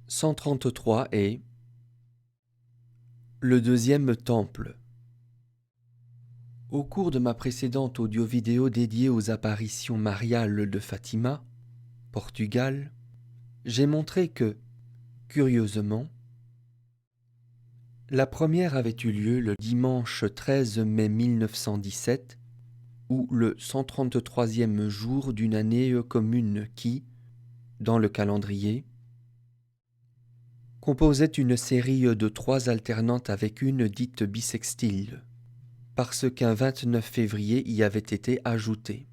133 est le deuxième temple. Au cours de ma précédente audio-vidéo dédiée aux apparitions mariales de Fatima, Portugal, j'ai montré que, curieusement, la première avait eu lieu le dimanche 13 mai 1917, ou le 133e jour d'une année commune qui, dans le calendrier, composait une série de 3 alternantes avec une dite bissextile, parce qu'un 29 février y avait été ajouté.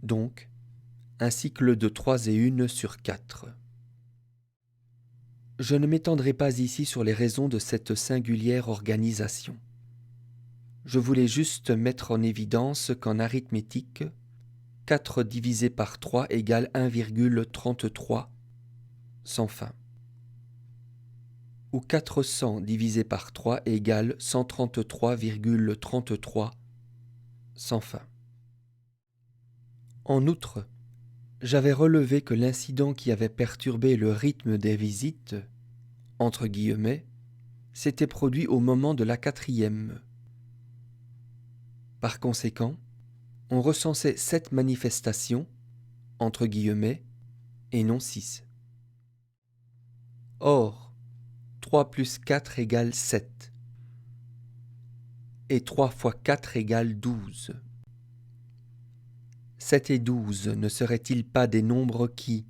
Donc, un cycle de 3 et 1 sur 4. Je ne m'étendrai pas ici sur les raisons de cette singulière organisation. Je voulais juste mettre en évidence qu'en arithmétique, 4 divisé par 3 égale 1,33 sans fin, ou 400 divisé par 3 égale 133,33 sans fin. En outre, j'avais relevé que l'incident qui avait perturbé le rythme des visites, entre guillemets, s'était produit au moment de la 4e. Par conséquent, on recensait 7 manifestations, entre guillemets, et non 6. Or, 3 plus 4 égale 7, et 3 fois 4 égale 12. 7 et 12 ne seraient-ils pas des nombres qui,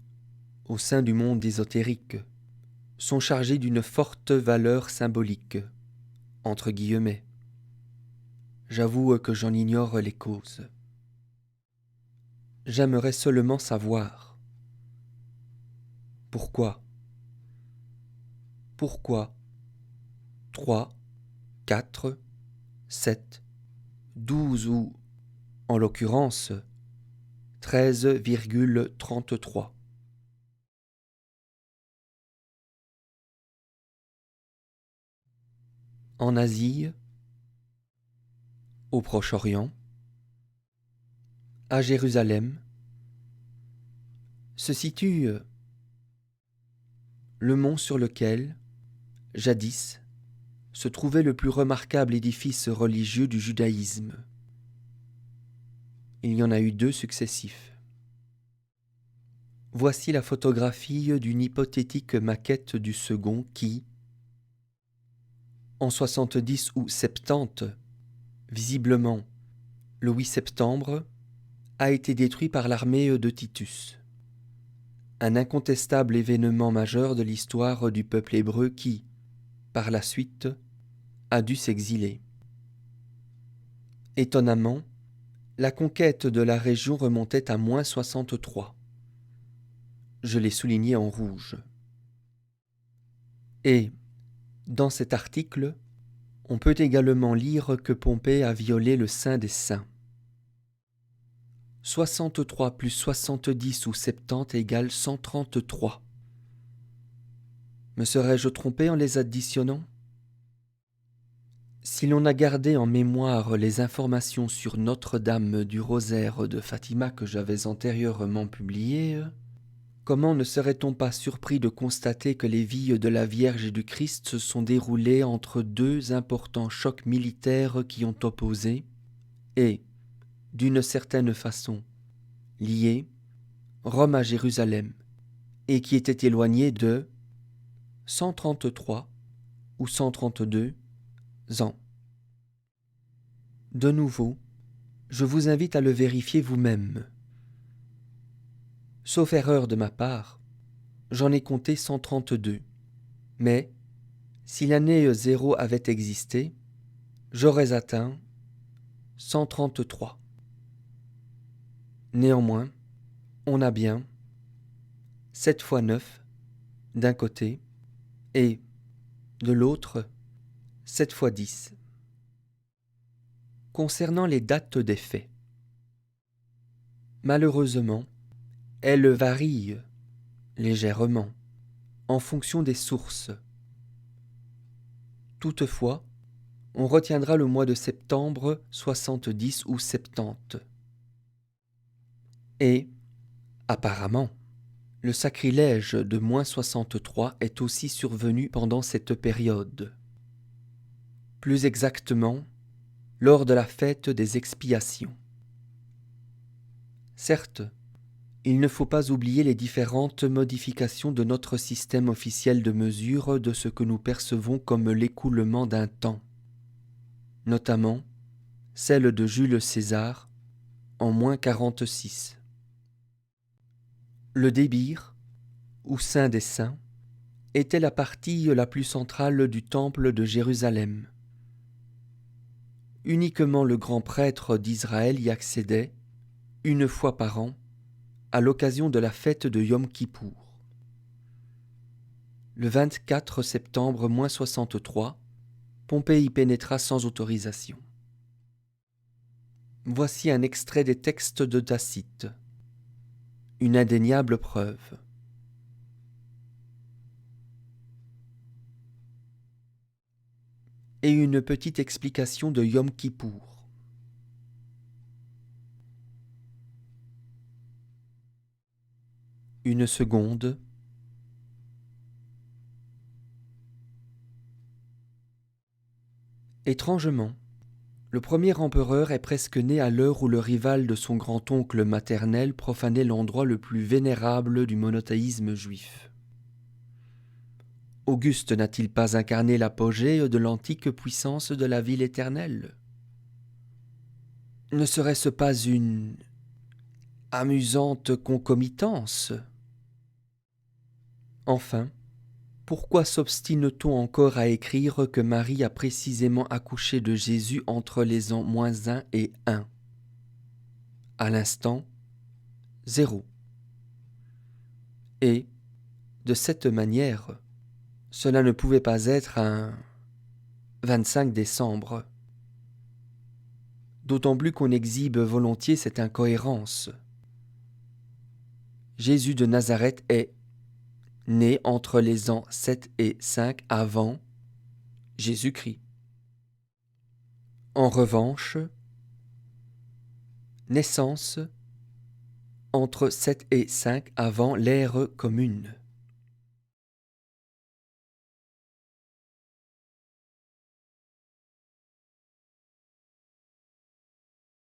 au sein du monde ésotérique, sont chargés d'une forte valeur symbolique, entre guillemets. J'avoue que j'en ignore les causes. J'aimerais seulement savoir pourquoi 3, 4, 7, 12 ou, en l'occurrence, 13,33. En Asie, au Proche-Orient, à Jérusalem, se situe le mont sur lequel, jadis, se trouvait le plus remarquable édifice religieux du judaïsme. Il y en a eu 2 successifs. Voici la photographie d'une hypothétique maquette du second qui, en 70 ou 70, visiblement le 8 septembre, a été détruit par l'armée de Titus. Un incontestable événement majeur de l'histoire du peuple hébreu qui, par la suite, a dû s'exiler. Étonnamment, la conquête de la région remontait à -63. Je l'ai souligné en rouge. Et, dans cet article, on peut également lire que Pompée a violé le Saint des Saints. 63 plus 70 ou 70 égale 133. Me serais-je trompé en les additionnant ? Si l'on a gardé en mémoire les informations sur Notre-Dame du Rosaire de Fatima que j'avais antérieurement publiées, comment ne serait-on pas surpris de constater que les vies de la Vierge et du Christ se sont déroulées entre 2 importants chocs militaires qui ont opposé, et, d'une certaine façon, liés, Rome à Jérusalem, et qui étaient éloignés de 133 ou 132 ans. De nouveau, je vous invite à le vérifier vous-même. Sauf erreur de ma part, j'en ai compté 132, mais si l'année 0 avait existé, j'aurais atteint 133. Néanmoins, on a bien 7 fois 9 d'un côté et, de l'autre, 7 fois 10. Concernant les dates des faits, malheureusement, elles varient légèrement en fonction des sources. Toutefois, on retiendra le mois de septembre 70 ou 70. Et, apparemment, Le sacrilège de -63 est aussi survenu pendant cette période. Plus exactement, lors de la fête des expiations. Certes, il ne faut pas oublier les différentes modifications de notre système officiel de mesure de ce que nous percevons comme l'écoulement d'un temps, notamment celle de Jules César en -46. Le débir, ou Saint des Saints, était la partie la plus centrale du temple de Jérusalem. Uniquement le grand prêtre d'Israël y accédait, une fois par an, à l'occasion de la fête de Yom Kippour. Le 24 septembre -63, Pompée y pénétra sans autorisation. Voici un extrait des textes de Tacite, une indéniable preuve. Et une petite explication de Yom Kippour. Une seconde. Étrangement, le premier empereur est presque né à l'heure où le rival de son grand-oncle maternel profanait l'endroit le plus vénérable du monothéisme juif. Auguste n'a-t-il pas incarné l'apogée de l'antique puissance de la ville éternelle? Ne serait-ce pas une amusante concomitance? Enfin, pourquoi s'obstine-t-on encore à écrire que Marie a précisément accouché de Jésus entre les ans -1 et 1? À l'instant, 0. Et, de cette manière, cela ne pouvait pas être un 25 décembre. D'autant plus qu'on exhibe volontiers cette incohérence. Jésus de Nazareth est né entre les ans 7 et 5 avant Jésus-Christ. En revanche, naissance entre 7 et 5 avant l'ère commune.